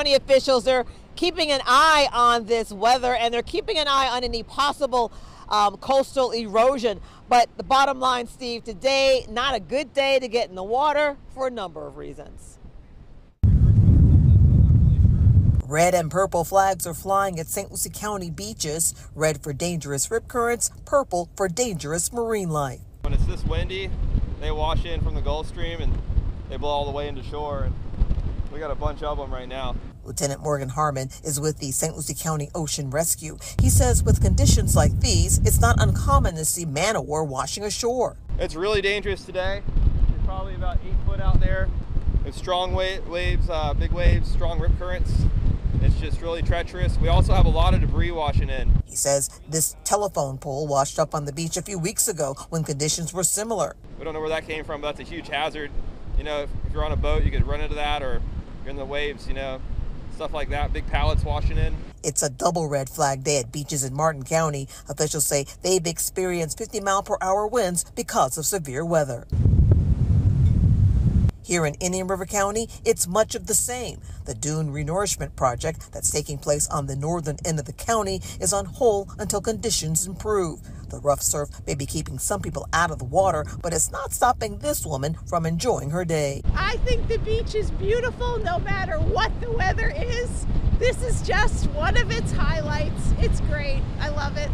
County officials are keeping an eye on this weather, and they're keeping an eye on any possible coastal erosion. But the bottom line, Steve, today, not a good day to get in the water for a number of reasons. Red and purple flags are flying at St. Lucie County beaches. Red for dangerous rip currents, purple for dangerous marine life. When it's this windy, they wash in from the Gulf Stream and they blow all the way into shore. And we got a bunch of them right now. Lieutenant Morgan Harmon is with the St. Lucie County Ocean Rescue. He says with conditions like these, it's not uncommon to see man-o-war washing ashore. It's really dangerous today. There's probably about 8 foot out there. It's strong waves, big waves, strong rip currents. It's just really treacherous. We also have a lot of debris washing in. He says this telephone pole washed up on the beach a few weeks ago when conditions were similar. We don't know where that came from, but that's a huge hazard. You know, if you're on a boat, you could run into that, or you're in the waves, you know, stuff like that. Big pallets washing in. It's a double red flag day at beaches in Martin County. Officials say they've experienced 50-mile-per-hour winds because of severe weather. Here in Indian River County, it's much of the same. The dune renourishment project that's taking place on the northern end of the county is on hold until conditions improve. The rough surf may be keeping some people out of the water, but it's not stopping this woman from enjoying her day. I think the beach is beautiful no matter what the weather is. This is just one of its highlights. It's great. I love it.